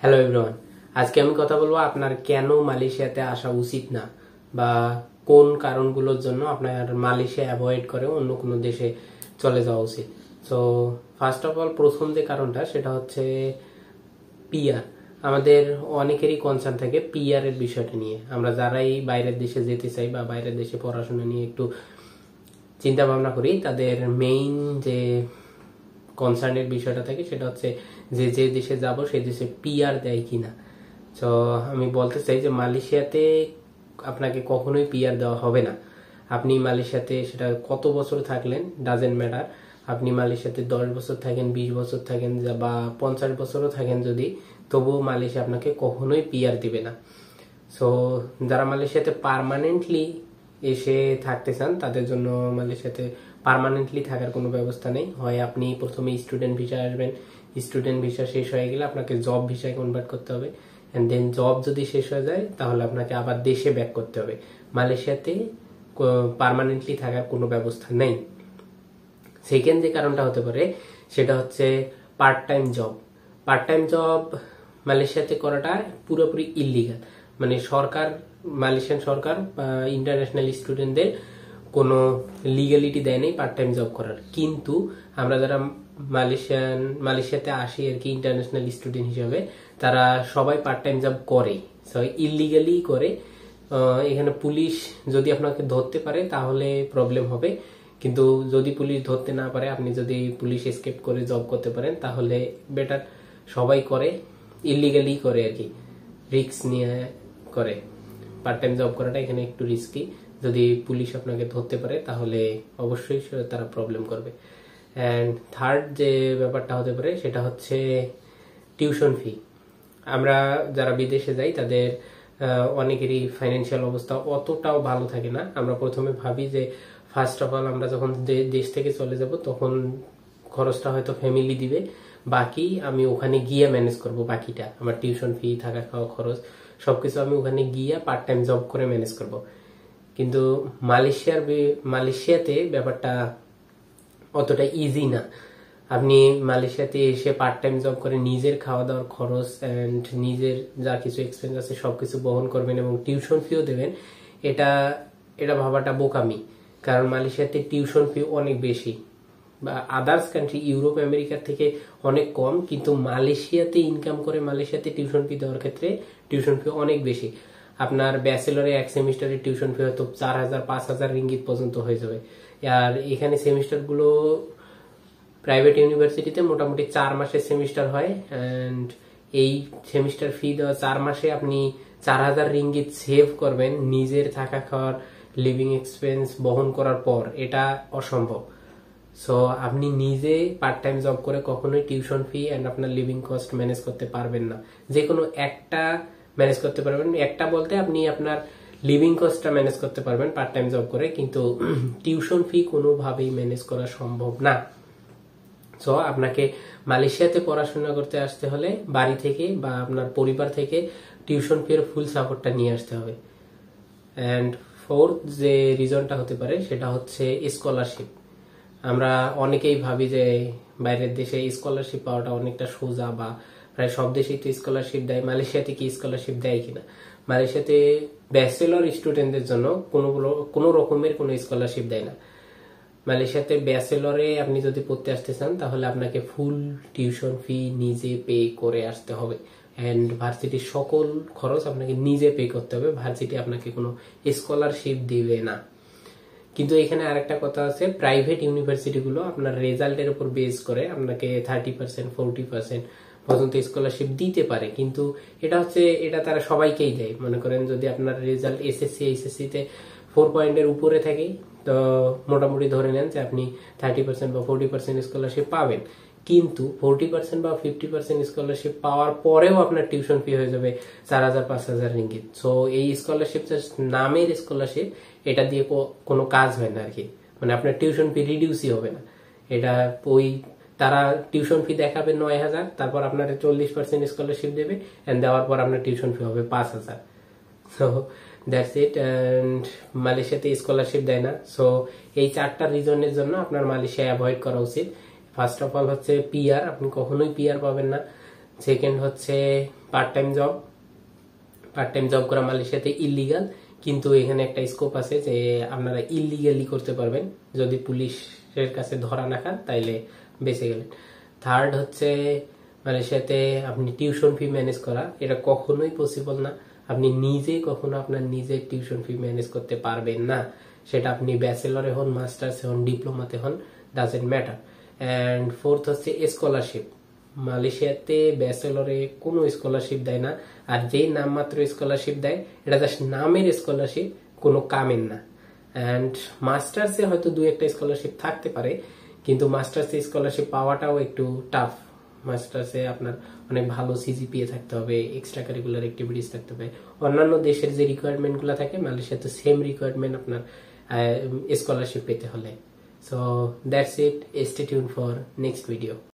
Hello everyone, আজকে আমি কথা বলবো আপনার কেন মালয়েশিয়াতে আসা উচিত না বা কোন কারণগুলোর জন্য আপনার মালয়েশিয়া অ্যাভয়েড করে অন্য কোনো দেশে চলে যাওয়া উচিত। সো ফার্স্ট অফ অল প্রথম যে কারণটা সেটা হচ্ছে পিআর। আমাদের অনেকেরই কনসার্ন থাকে পিআর এর বিষয়টা নিয়ে। আমরা যারাই বাইরের দেশে যেতে চাই বা বাইরের দেশে পড়াশোনা নিয়ে একটু চিন্তা ভাবনা করি, তাদের মেইন যে কনসার্নের বিষয়টা থাকে সেটা হচ্ছে যে যে দেশে যাব সেই দেশে পিআর দেয় কিনা। তো আমি বলতে চাই যে মালয়েশিয়াতে আপনাকে কখনোই পিআর দেওয়া হবে না। আপনি মালয়েশিয়াতে সেটা কত বছর থাকলেন ডাজেন্ট ম্যাটার। আপনি মালয়েশিয়াতে 10 বছর থাকেন, 20 বছর থাকেন বা 50 বছরও থাকেন, যদি তবুও মালয়েশিয়া আপনাকে কখনোই পিআর দিবে না। সো যারা মালয়েশিয়াতে পার্মানেন্টলি এসে থাকতে চান তাদের জন্য মালয়েশিয়াতে পার্মানেন্টলি থাকার কোনো ব্যবস্থা নেই। হয় আপনি প্রথমে স্টুডেন্ট ভিসা আসবেন, স্টুডেন্ট ভিসা শেষ হয়ে গেলে আপনাকে জব ভিসায় কনভার্ট করতে হবে, এন্ড দেন জব যদি শেষ হয়ে যায় তাহলে আপনাকে আবার দেশে ব্যাক করতে হবে। মালয়েশিয়াতে পার্মানেন্টলি থাকার কোনো ব্যবস্থা নেই। সেকেন্ড যে কারণটা হতে পারে সেটা হচ্ছে part time job. Part time job মালয়েশিয়াতে করাটা পুরোপুরি ইলিগাল। মানে সরকার, মালয়েশিয়ান সরকার ইন্টারন্যাশনাল স্টুডেন্টদের কোনো লিগ্যালিটি দেয় নেই পার্ট টাইম জব করার। কিন্তু আমরা যারা মালয়েশিয়াতে আসি আর কি ইন্টারন্যাশনাল স্টুডেন্ট হিসাবে, তারা সবাই পার্ট টাইম জব করে, ইলিগালি করে। এখানে পুলিশ যদি আপনাকে ধরতে পারে তাহলে প্রবলেম হবে, কিন্তু যদি পুলিশ ধরতে না পারে, আপনি যদি পুলিশ এসকেপ করে জব করতে পারেন তাহলে বেটার। সবাই করে, ইলিগালি করে আর কি, রিস্ক নিয়ে করে। পার্ট টাইম জব করাটা এখানে একটু রিস্কি। যদি পুলিশ আপনাকে ধরতে পারে তাহলে অবশ্যই তারা প্রবলেম করবে। অ্যান্ড থার্ড যে ব্যাপারটা হতে পারে সেটা হচ্ছে টিউশন ফি। আমরা যারা বিদেশে যাই তাদের অনেকেরই ফাইন্যান্সিয়াল অবস্থা অতটাও ভালো থাকে না। আমরা প্রথমে ভাবি যে ফার্স্ট অফ অল আমরা যখন দেশ থেকে চলে যাব তখন খরচটা হয়তো ফ্যামিলি দিবে, বাকি আমি ওখানে গিয়ে ম্যানেজ করব। বাকিটা আমার টিউশন ফি, থাকা খাওয়া খরচ সবকিছু আমি ওখানে গিয়ে পার্ট টাইম জব করে ম্যানেজ করব। কিন্তু মালয়েশিয়াতে ব্যাপারটা অতটা ইজি না। আপনি মালয়েশিয়াতে এসে পার্ট টাইম জব করে নিজের খাওয়া দাওয়ার খরচ এন্ড নিজের যা কিছু এক্সপেন্স আছে সবকিছু বহন করবেন এবং টিউশন ফিও দেবেন। এটা এটা ভাবাটা বোকামি, কারণ মালয়েশিয়াতে টিউশন ফি অনেক বেশি। বা আদার্স কান্ট্রি ইউরোপ আমেরিকার থেকে অনেক কম, কিন্তু মালয়েশিয়াতে ইনকাম করে মালয়েশিয়াতে টিউশন ফি দেওয়ার ক্ষেত্রে টিউশন ফি অনেক বেশি। আপনার ব্যাচেলরে এক সেমিস্টারের টিউশন ফি হয়তো 4000-5000 রিঙ্গিত পর্যন্ত হয়ে যাবে। আর এখানে সেমিস্টার গুলো প্রাইভেট ইউনিভার্সিটিতে মোটামুটি 4 মাসের সেমিস্টার হয়, এন্ড এই সেমিস্টার ফি দেওয়া 4 মাসে আপনি 4000 রিঙ্গিত সেভ করবেন নিজের থাকা খাওয়ার লিভিং এক্সপেন্স বহন করার পর। এটা অসম্ভব। সো আপনি নিজে পার্ট টাইম জব করে কখনোই টিউশন ফি এন্ড আপনার লিভিং কস্ট ম্যানেজ করতে পারবেন না। যে কোনো একটা ম্যানেজ করতে পারবেন, একটা বলতে আপনি আপনার লিভিং কস্টটা ম্যানেজ করতে পারবেন পার্ট টাইম জব করে, কিন্তু টিউশন ফি কোনোভাবেই ম্যানেজ করা সম্ভব না। সো আপনাকে মালয়েশিয়াতে পড়াশোনা করতে আসতে হলে বাড়ি থেকে বা আপনার পরিবার থেকে টিউশন ফি এর ফুল সাপোর্টটা নিয়ে আসতে হবে। অ্যান্ড ফোর্থ যে রিজনটা হতে পারে সেটা হচ্ছে স্কলারশিপ। আমরা অনেকেই ভাবি যে বাইরের দেশে স্কলারশিপ পাওয়াটা অনেকটা সোজা, বা প্রায় সব দেশেই তো স্কলারশিপ দেয়। মালয়েশিয়াতে কি স্কলারশিপ দেয় কিনা? মালয়েশিয়াতে ব্যাচেলর স্টুডেন্টদের জন্য কোনো রকমের কোনো স্কলারশিপ দেয় না। মালয়েশিয়াতে ব্যাচেলরে আপনি যদি পড়তে আসতে চান তাহলে আপনাকে ফুল টিউশন ফি নিজে পে করে আসতে হবে, এন্ড ভার্সিটির সকল খরচ আপনাকে নিজে পে করতে হবে। ভার্সিটি আপনাকে কোনো স্কলারশিপ দিবে না। কিন্তু এখানে আরেকটা কথা আছে, প্রাইভেট ইউনিভার্সিটিগুলো আপনার রেজাল্টের উপর বেস করে আপনাকে 30%, 40% পর্যন্ত স্কলারশিপ দিতে পারে। কিন্তু এটা তারা সবাইকেই দেয়। মনে করেন যদি আপনার রেজাল্ট এসএসসি এইচএসসি তে 4 পয়েন্টের উপরে থাকে, তো মোটামুটি ধরে নেন যে আপনি 30% বা 40% স্কলারশিপ পাবেন। কিন্তু 40% বা 50% স্কলারশিপ পাওয়ার পরেও আপনার টিউশন ফি হয়ে যাবে 4000-5000 রিঙ্গিত। সো এই স্কলারশিপ নামের স্কলারশিপ, এটা দিয়ে কোনো কাজ হয় না আর কি। মানে আপনার টিউশন ফি রিডিউসই হবে না। এটা তারা টিউশন ফি দেখাবে 9000, তারপর আপনার 40% স্কলারশিপ দেবে, এন্ড দেওয়ার পর আপনার টিউশন ফি হবে 5000। So that's it. এন্ড মালয়েশিয়াতে স্কলারশিপ দেয় না। সো এই 4টা রিজনের জন্য আপনার মালয়েশিয়া অ্যাভয়েড করা উচিত। ফার্স্ট অফ অল হচ্ছে পিআর, আপনি কখনোই পিআর পাবেন না। সেকেন্ড হচ্ছে পার্ট টাইম জব করা মালয়েশিয়াতে ইলিগাল, কিন্তু এখানে একটা স্কোপ আছে যে আপনারা ইলিগালি করতে পারবেন যদি পুলিশের কাছে ধরা না খান, তাইলে বেঁচে গেলেন। থার্ড হচ্ছে মালয়েশিয়াতে আপনি টিউশন ফি ম্যানেজ করা, এটা কখনোই পসিবল না। আপনি নিজে কখনো আপনার নিজের টিউশন ফি ম্যানেজ করতে পারবেন না, সেটা আপনি ব্যাচেলরে হন, মাস্টার্সে হন, ডিপ্লোমাতে হন, ডাজেন্ট ম্যাটার। অ্যান্ড ফোর্থ হচ্ছে স্কলারশিপ। মালয়েশিয়াতে ব্যাচেলরে কোনো স্কলারশিপ দেয় না, আর যেই নামমাত্র স্কলারশিপ দেয় এটা জাস্ট নামের স্কলারশিপ, কোনো কামের না। অ্যান্ড মাস্টার্সে হয়তো দু একটা স্কলারশিপ থাকতে পারে, কিন্তু মাস্টার্সে স্কলারশিপ পাওয়াটাও একটু টাফ। মাস্টার্সে আপনার অনেক ভালো সিজিপিএ থাকতে হবে, এক্সট্রা কারিকুলার অ্যাক্টিভিটিস থাকতে হবে। অন্যান্য দেশের যে রিকোয়ারমেন্ট গুলো থাকে মালয়েশিয়াতে সেম রিকোয়ারমেন্ট আপনার স্কলারশিপ পেতে হলে। So that's it, stay tune for next video.